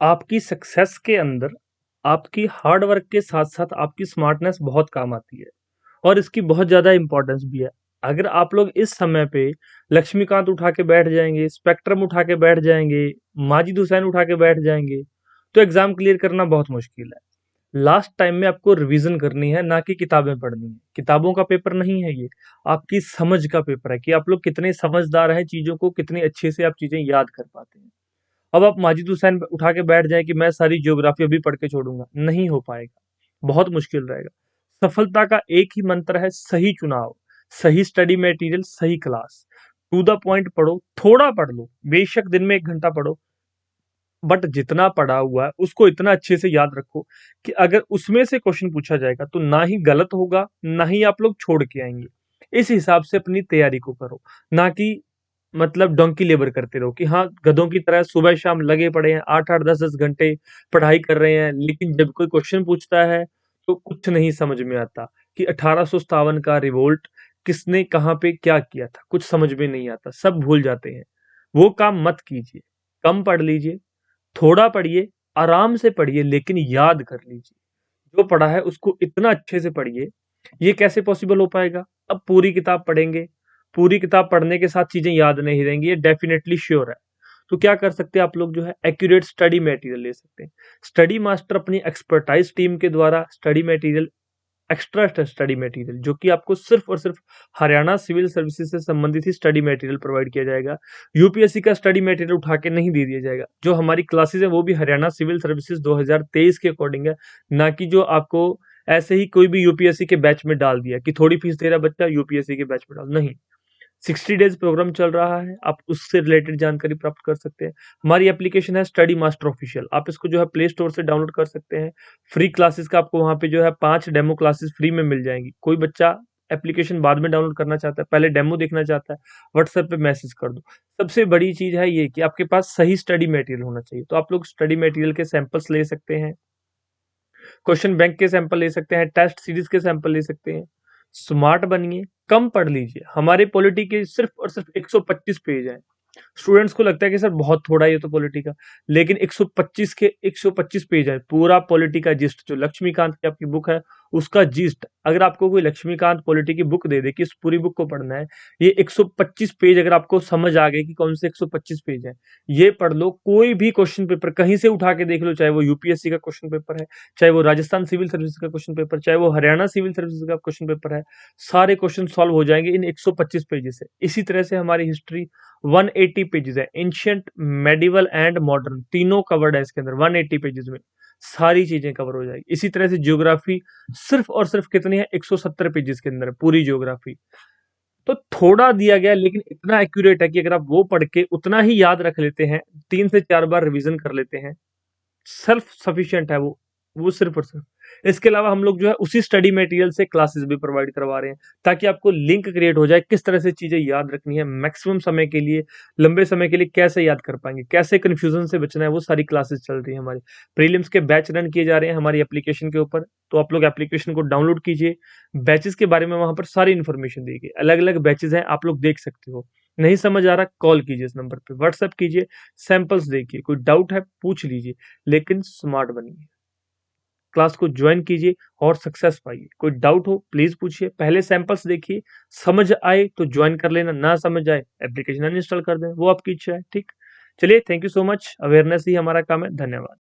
आपकी सक्सेस के अंदर आपकी हार्ड वर्क के साथ-साथ आपकी स्मार्टनेस बहुत काम आती है और इसकी बहुत ज़्यादा इम्पोर्टेंस भी है। अगर आप लोग इस समय पे लक्ष्मीकांत उठा के बैठ जाएँगे, स्पेक्ट्रम उठा के बैठ जाएँगे, माजिद हुसैन उठा के बैठ जाएँगे, तो एग्ज़ाम क्लियर करना बहुत मुश्किल है। लास्ट टाइम में आपको रिवीजन करनी है, ना कि किताबें पढ़नी है। किताबों का पेपर नहीं है ये, आपकी समझ का पेपर है कि आप लोग कितने समझदार हैं, चीज़ों को कितने अच्छे से आप चीज़ें याद कर पाते हैं। अब आप माजिद हुसैन उठा के बैठ जाएँ कि मैं सारी ज्योग्राफी अभी पढ़ के छोड़ूँगा, नहीं हो पाएगा, बहुत मुश्किल रहेगा। सफलता का एक ही मंत्र है सही चुनाव, सही स्टडी मटेरियल, सही क्लास। टू द पॉइंट पढ़ो, थोड़ा पढ़ लो, बेशक दिन में 1 घंटा पढ़ो, बट जितना पढ़ा हुआ है उसको इतना अच्छे से याद रखो कि अगर उसमें से क्वेश्चन पूछा जाएगा तो ना ही गलत होगा, ना ही आप लोग छोड़ के आएँगे। इस हिसाब से अपनी तैयारी को करो, ना कि मतलब डोंकी लेबर करते रहो कि हाँ, गधों की तरह सुबह-शाम लगे पड़े हैं, 8-8 10-10 घंटे पढ़ाई कर रहे हैं, लेकिन जब कोई क्वेश्चन पूछता है, तो कुछ नहीं समझ में आता कि 1857 का रिवोल्ट किसने कहाँ पे क्या किया था, कुछ समझ में नहीं आता, सब भूल जाते हैं। वो काम मत कीजिए, कम पढ़ लीजिए, थोड़ा पढ़िए, आराम से पढ़िए लेकिन याद कर लीजिए। जो पढ़ा है उसको इतना अच्छे से पढ़िए। ये कैसे पॉसिबल हो पाएगा? अब पूरी किताब पढ़ेंगे, पूरी किताब पढ़ने के साथ चीज़ें याद नहीं रहेंगी, ये डेफ़िनेटली श्योर है। तो क्या कर सकते हैं आप लोग जो है एक्यूरेट स्टडी मटेरियल ले सकते हैं। स्टडी मास्टर अपनी एक्सपर्टाइज़ टीम के द्वारा study material extra study material जो कि आपको सिर्फ और सिर्फ हरियाणा सिविल सर्विसेज से संबंधित ही स्टडी मटेरियल प्रोवाइड किया जाएगा। यूपीएससी का स्टडी मटेरियल उठा के नहीं दे दिया जाएगा। जो हमारी क्लासेस है वो भी हरियाणा सिविल सर्विसेज 2023 के अकॉर्डिंग है, ना कि जो आपको ऐसे ही कोई भी यूपीएससी के बैच में डाल दिया कि थोड़ी फीस दे रहा बच्चा यूपीएससी के बैच में डाल, नहीं। 60 डेज प्रोग्राम चल रहा है, आप उससे रिलेटेड जानकारी प्राप्त कर सकते हैं। हमारी एप्लीकेशन है स्टडी मास्टर ऑफिशियल, आप इसको जो है प्ले स्टोर से डाउनलोड कर सकते हैं। फ्री क्लासेस का आपको वहाँ पे जो है 5 डेमो क्लासेस फ्री में मिल जाएंगी। कोई बच्चा एप्लीकेशन बाद में डाउनलोड करना चाहता है, पहले डेमो देखना चाहता है, व्हाट्सएप पे मैसेज कर दो। सबसे बड़ी चीज़ है ये कि आपके पास सही स्टडी मटेरियल होना चाहिए, तो आप लोग स्टडी मटेरियल के सैंपल्स ले सकते हैं, क्वेश्चन बैंक के सैंपल ले सकते हैं, टेस्ट सीरीज के सैंपल ले सकते हैं। स्मार्ट बनिए, कम पढ़ लीजिए। हमारे पॉलिटी के सिर्फ और सिर्फ 125 पेज हैं। स्टूडेंट्स को लगता है कि सर बहुत थोड़ा है ये तो पॉलिटी का, लेकिन 125 पेज है पूरा पॉलिटी का जिस्ट। जो लक्ष्मीकांत की आपकी बुक है उसका जिस्ट, अगर आपको कोई लक्ष्मीकांत पॉलिटी की बुक दे दे कि इस पूरी बुक को पढ़ना है, ये 125 पेज अगर आपको समझ आ गए कि कौन से 125 पेज है, ये पढ़ लो। कोई भी क्वेश्चन पेपर कहीं से उठा के देख लो, चाहे वो यूपीएससी का क्वेश्चन पेपर है, चाहे वो राजस्थान सिविल सर्विस का क्वेश्चन पेपर, चाहे वो हरियाणा सिविल सर्विस का क्वेश्चन पेपर है, सारे क्वेश्चन सॉल्व हो जाएंगे इन 125 पेजेस से। इसी तरह से हमारी हिस्ट्री 180 पेजेस है, एंशियंट, मेडिवल एंड मॉडर्न, तीनों कवर्ड है इसके अंदर 180 पेजेस में, सारी चीजें कवर हो जाएगी। इसी तरह से ज्योग्राफी सिर्फ और सिर्फ कितनी है, 170 पेजेस के अंदर है पूरी ज्योग्राफी। तो थोड़ा दिया गया लेकिन इतना एक्यूरेट है कि अगर आप वो पढ़ के उतना ही याद रख लेते हैं, 3 से 4 बार रिवीजन कर लेते हैं, सेल्फ सफिशिएंट है वो सिर्फ और सिर्फ। इसके अलावा हम लोग जो है उसी स्टडी मटेरियल से क्लासेस भी प्रोवाइड करवा रहे हैं, ताकि आपको लिंक क्रिएट हो जाए किस तरह से चीजें याद रखनी है मैक्सिमम समय के लिए, लंबे समय के लिए कैसे याद कर पाएंगे, कैसे कंफ्यूजन से बचना है, वो सारी क्लासेस चल रही है हमारी। प्रीलिम्स के बैच रन किए जा रहे हैं हमारी एप्लीकेशन के ऊपर, तो आप लोग एप्लीकेशन को डाउनलोड कीजिए। बैचेस के बारे में वहां पर सारी इन्फॉर्मेशन दी गई, अलग अलग बैचेस हैं, आप लोग देख सकते हो। नहीं समझ आ रहा कॉल कीजिए इस नंबर पे, व्हाट्सएप कीजिए, सैंपल्स देखिए, कोई डाउट है पूछ लीजिए, लेकिन स्मार्ट बनिए। क्लास को ज्वाइन कीजिए और सक्सेस पाइए। कोई डाउट हो प्लीज पूछिए, पहले सैंपल्स देखिए, समझ आए तो ज्वाइन कर लेना, ना समझ आए एप्लीकेशन अनइंस्टॉल कर दें, वो आपकी इच्छा है। ठीक, चलिए, thank you so much. Awareness ही हमारा काम है। धन्यवाद।